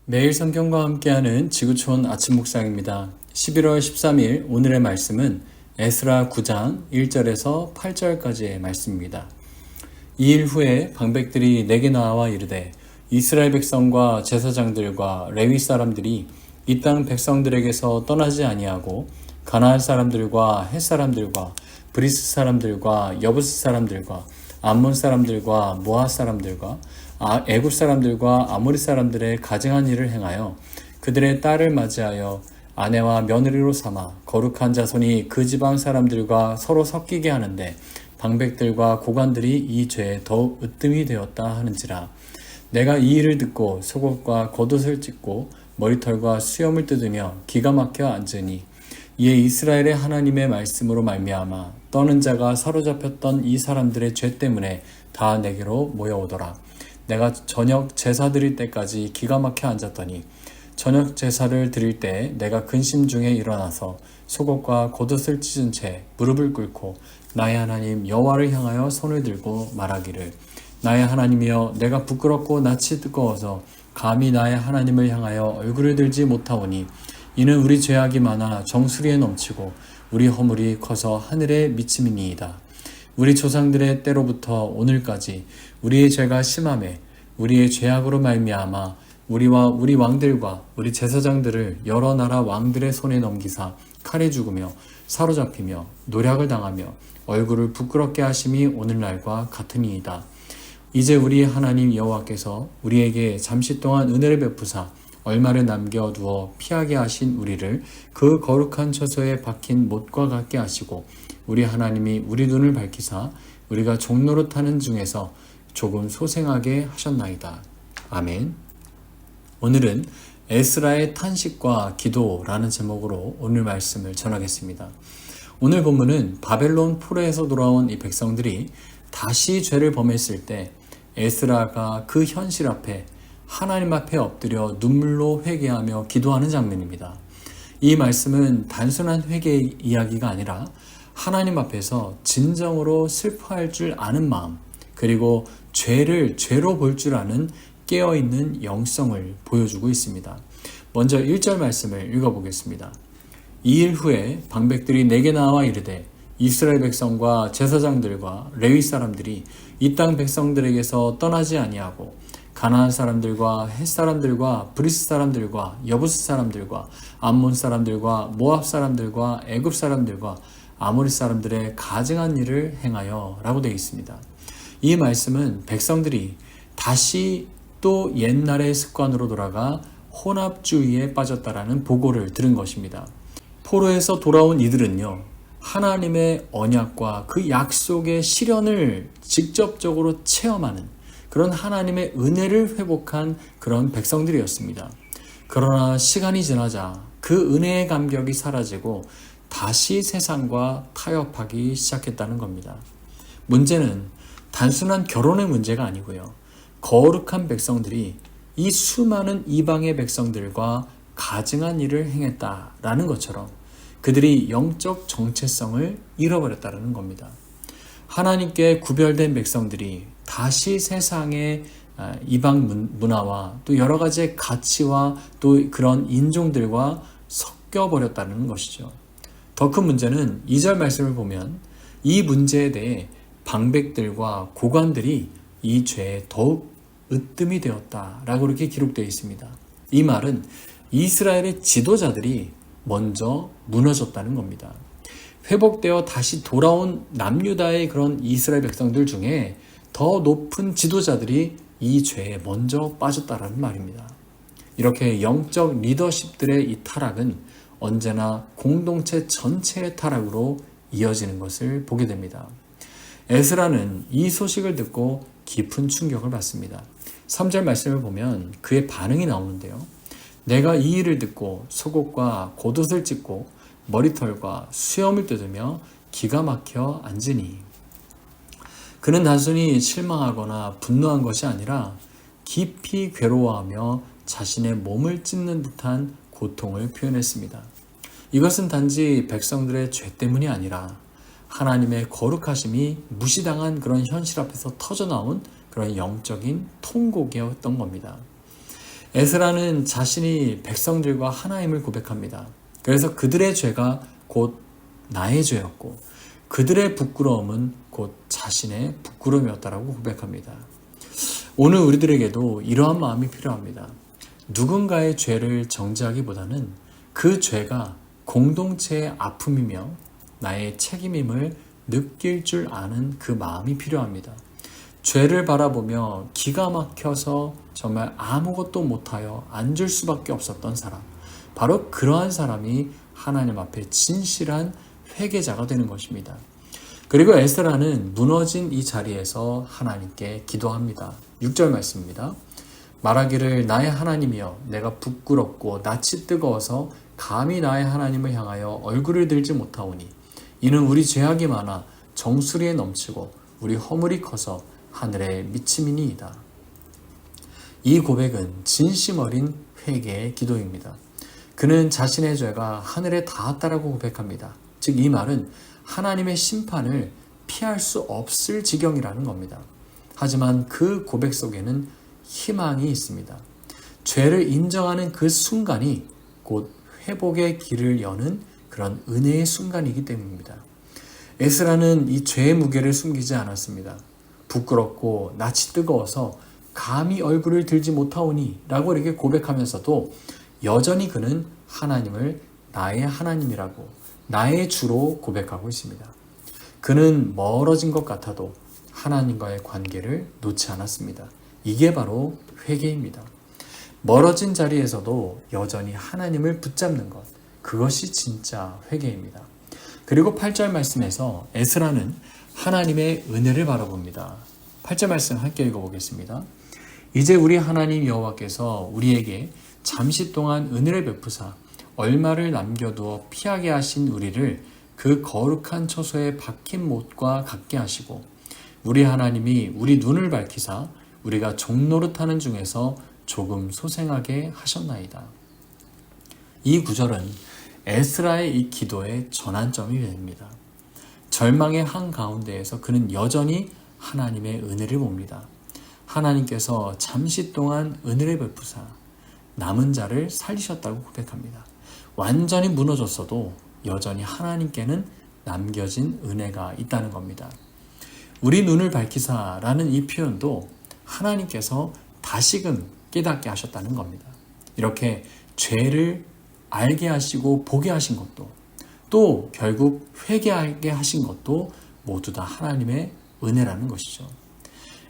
매일 성경과 함께하는 지구촌 아침 묵상입니다. 11월 13일 오늘의 말씀은 에스라 9장 1절에서 8절까지의 말씀입니다. 이 일 후에 방백들이 내게 나와 이르되 이스라엘 백성과 제사장들과 레위 사람들이 이 땅 백성들에게서 떠나지 아니하고 가나안 사람들과 헷 사람들과 브리스 사람들과 여부스 사람들과 암몬 사람들과 모압 사람들과 애굽 사람들과 아모리 사람들의 가증한 일을 행하여 그들의 딸을 맞이하여 아내와 며느리로 삼아 거룩한 자손이 그 지방 사람들과 서로 섞이게 하는데 방백들과 고관들이 이 죄에 더욱 으뜸이 되었다 하는지라. 내가 이 일을 듣고 속옷과 겉옷을 찢고 머리털과 수염을 뜯으며 기가 막혀 앉으니 이에 이스라엘의 하나님의 말씀으로 말미암아 떠는 자가 사로잡혔던 이 사람들의 죄 때문에 다 내게로 모여오더라. 내가 저녁 제사 드릴 때까지 기가 막혀 앉았더니 저녁 제사를 드릴 때 내가 근심 중에 일어나서 속옷과 겉옷을 찢은 채 무릎을 꿇고 나의 하나님 여호와를 향하여 손을 들고 말하기를 나의 하나님이여 내가 부끄럽고 낯이 뜨거워서 감히 나의 하나님을 향하여 얼굴을 들지 못하오니 이는 우리 죄악이 많아 정수리에 넘치고 우리 허물이 커서 하늘에 미침이니이다. 우리 조상들의 때로부터 오늘까지 우리의 죄가 심하매 우리의 죄악으로 말미암아 우리와 우리 왕들과 우리 제사장들을 여러 나라 왕들의 손에 넘기사 칼에 죽으며 사로잡히며 노략을 당하며 얼굴을 부끄럽게 하심이 오늘날과 같으니이다. 이제 우리 하나님 여호와께서 우리에게 잠시 동안 은혜를 베푸사 얼마를 남겨두어 피하게 하신 우리를 그 거룩한 처소에 박힌 못과 같게 하시고 우리 하나님이 우리 눈을 밝히사 우리가 종노릇하는 중에서 조금 소생하게 하셨나이다. 아멘. 오늘은 에스라의 탄식과 기도라는 제목으로 오늘 말씀을 전하겠습니다. 오늘 본문은 바벨론 포로에서 돌아온 이 백성들이 다시 죄를 범했을 때 에스라가 그 현실 앞에 하나님 앞에 엎드려 눈물로 회개하며 기도하는 장면입니다. 이 말씀은 단순한 회개 이야기가 아니라 하나님 앞에서 진정으로 슬퍼할 줄 아는 마음, 그리고 죄를 죄로 볼 줄 아는 깨어있는 영성을 보여주고 있습니다. 먼저 1절 말씀을 읽어보겠습니다. 이 일 후에 방백들이 내게 나와 이르되 이스라엘 백성과 제사장들과 레위 사람들이 이 땅 백성들에게서 떠나지 아니하고 가나안 사람들과 헷 사람들과 브리스 사람들과 여부스 사람들과 암몬 사람들과 모압 사람들과 애굽 사람들과 아모리 사람들의 가증한 일을 행하여 라고 되어 있습니다. 이 말씀은 백성들이 다시 또 옛날의 습관으로 돌아가 혼합주의에 빠졌다라는 보고를 들은 것입니다. 포로에서 돌아온 이들은요, 하나님의 언약과 그 약속의 실현을 직접적으로 체험하는 그런 하나님의 은혜를 회복한 그런 백성들이었습니다. 그러나 시간이 지나자 그 은혜의 감격이 사라지고 다시 세상과 타협하기 시작했다는 겁니다. 문제는 단순한 결혼의 문제가 아니고요. 거룩한 백성들이 이 수많은 이방의 백성들과 가증한 일을 행했다라는 것처럼 그들이 영적 정체성을 잃어버렸다는 겁니다. 하나님께 구별된 백성들이 다시 세상의 이방 문화와 또 여러 가지의 가치와 또 그런 인종들과 섞여버렸다는 것이죠. 더 큰 문제는 2절 말씀을 보면 이 문제에 대해 방백들과 고관들이 이 죄에 더욱 으뜸이 되었다라고 이렇게 기록되어 있습니다. 이 말은 이스라엘의 지도자들이 먼저 무너졌다는 겁니다. 회복되어 다시 돌아온 남유다의 그런 이스라엘 백성들 중에 더 높은 지도자들이 이 죄에 먼저 빠졌다라는 말입니다. 이렇게 영적 리더십들의 이 타락은 언제나 공동체 전체의 타락으로 이어지는 것을 보게 됩니다. 에스라는 이 소식을 듣고 깊은 충격을 받습니다. 3절 말씀을 보면 그의 반응이 나오는데요. 내가 이 일을 듣고 속옷과 겉옷을 찢고 머리털과 수염을 뜯으며 기가 막혀 앉으니. 그는 단순히 실망하거나 분노한 것이 아니라 깊이 괴로워하며 자신의 몸을 찢는 듯한 고통을 표현했습니다. 이것은 단지 백성들의 죄 때문이 아니라 하나님의 거룩하심이 무시당한 그런 현실 앞에서 터져나온 그런 영적인 통곡이었던 겁니다. 에스라는 자신이 백성들과 하나님을 고백합니다. 그래서 그들의 죄가 곧 나의 죄였고 그들의 부끄러움은 곧 자신의 부끄러움이었다라고 고백합니다. 오늘 우리들에게도 이러한 마음이 필요합니다. 누군가의 죄를 정죄하기보다는 그 죄가 공동체의 아픔이며 나의 책임임을 느낄 줄 아는 그 마음이 필요합니다. 죄를 바라보며 기가 막혀서 정말 아무것도 못하여 앉을 수밖에 없었던 사람, 바로 그러한 사람이 하나님 앞에 진실한 회개자가 되는 것입니다. 그리고 에스라는 무너진 이 자리에서 하나님께 기도합니다. 6절 말씀입니다. 말하기를 나의 하나님이여 내가 부끄럽고 낯이 뜨거워서 감히 나의 하나님을 향하여 얼굴을 들지 못하오니 이는 우리 죄악이 많아 정수리에 넘치고 우리 허물이 커서 하늘에 미침이니이다. 이 고백은 진심 어린 회개의 기도입니다. 그는 자신의 죄가 하늘에 닿았다라고 고백합니다. 즉 이 말은 하나님의 심판을 피할 수 없을 지경이라는 겁니다. 하지만 그 고백 속에는 희망이 있습니다. 죄를 인정하는 그 순간이 곧 회복의 길을 여는 그런 은혜의 순간이기 때문입니다. 에스라는 이 죄의 무게를 숨기지 않았습니다. 부끄럽고 낯이 뜨거워서 감히 얼굴을 들지 못하오니 라고 이렇게 고백하면서도 여전히 그는 하나님을 나의 하나님이라고 나의 주로 고백하고 있습니다. 그는 멀어진 것 같아도 하나님과의 관계를 놓지 않았습니다. 이게 바로 회개입니다. 멀어진 자리에서도 여전히 하나님을 붙잡는 것, 그것이 진짜 회개입니다. 그리고 8절 말씀에서 에스라는 하나님의 은혜를 바라봅니다. 8절 말씀 함께 읽어보겠습니다. 이제 우리 하나님 여호와께서 우리에게 잠시 동안 은혜를 베푸사 얼마를 남겨두어 피하게 하신 우리를 그 거룩한 처소에 박힌 못과 같게 하시고 우리 하나님이 우리 눈을 밝히사 우리가 종노릇하는 중에서 조금 소생하게 하셨나이다. 이 구절은 에스라의 이 기도의 전환점이 됩니다. 절망의 한가운데에서 그는 여전히 하나님의 은혜를 봅니다. 하나님께서 잠시 동안 은혜를 베푸사 남은 자를 살리셨다고 고백합니다. 완전히 무너졌어도 여전히 하나님께는 남겨진 은혜가 있다는 겁니다. 우리 눈을 밝히사라는 이 표현도 하나님께서 다시금 깨닫게 하셨다는 겁니다. 이렇게 죄를 알게 하시고 보게 하신 것도 또 결국 회개하게 하신 것도 모두 다 하나님의 은혜라는 것이죠.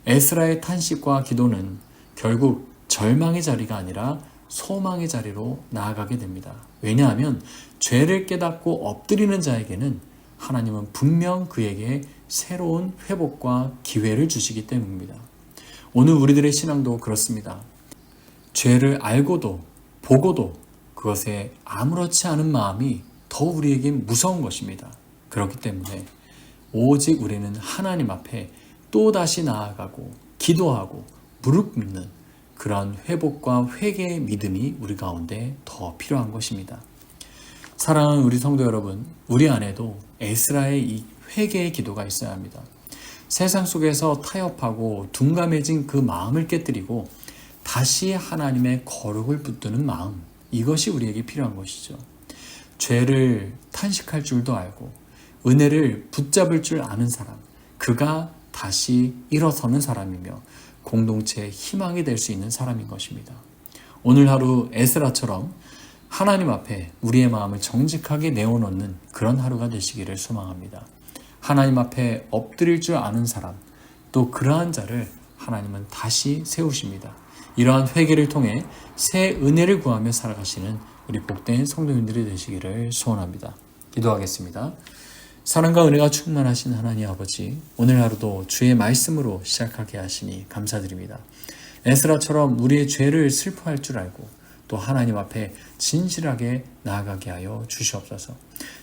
에스라의 탄식과 기도는 결국 절망의 자리가 아니라 소망의 자리로 나아가게 됩니다. 왜냐하면 죄를 깨닫고 엎드리는 자에게는 하나님은 분명 그에게 새로운 회복과 기회를 주시기 때문입니다. 오늘 우리들의 신앙도 그렇습니다. 죄를 알고도 보고도 그것에 아무렇지 않은 마음이 더 우리에겐 무서운 것입니다. 그렇기 때문에 오직 우리는 하나님 앞에 또다시 나아가고 기도하고 무릎 꿇는 그런 회복과 회개의 믿음이 우리 가운데 더 필요한 것입니다. 사랑하는 우리 성도 여러분, 우리 안에도 에스라의 이 회개의 기도가 있어야 합니다. 세상 속에서 타협하고 둔감해진 그 마음을 깨뜨리고 다시 하나님의 거룩을 붙드는 마음, 이것이 우리에게 필요한 것이죠. 죄를 탄식할 줄도 알고 은혜를 붙잡을 줄 아는 사람, 그가 다시 일어서는 사람이며 공동체의 희망이 될 수 있는 사람인 것입니다. 오늘 하루 에스라처럼 하나님 앞에 우리의 마음을 정직하게 내어놓는 그런 하루가 되시기를 소망합니다. 하나님 앞에 엎드릴 줄 아는 사람, 또 그러한 자를 하나님은 다시 세우십니다. 이러한 회개를 통해 새 은혜를 구하며 살아가시는 우리 복된 성도님들이 되시기를 소원합니다. 기도하겠습니다. 사랑과 은혜가 충만하신 하나님 아버지, 오늘 하루도 주의 말씀으로 시작하게 하시니 감사드립니다. 에스라처럼 우리의 죄를 슬퍼할 줄 알고 또 하나님 앞에 진실하게 나아가게 하여 주시옵소서.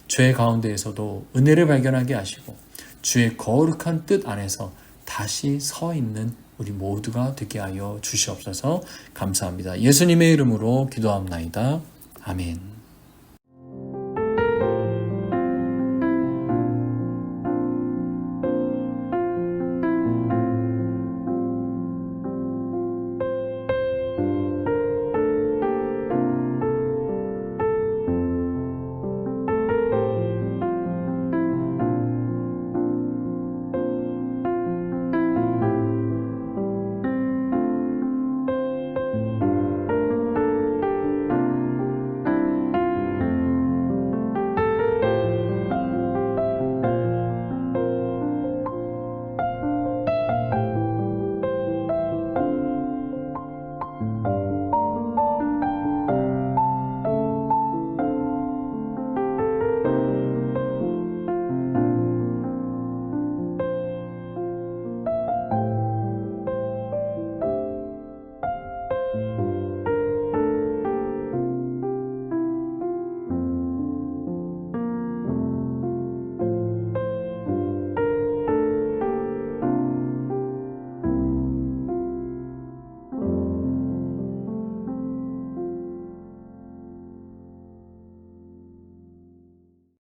죄 가운데에서도 은혜를 발견하게 하시고 주의 거룩한 뜻 안에서 다시 서 있는 우리 모두가 되게 하여 주시옵소서. 감사합니다. 예수님의 이름으로 기도합나이다. 아멘.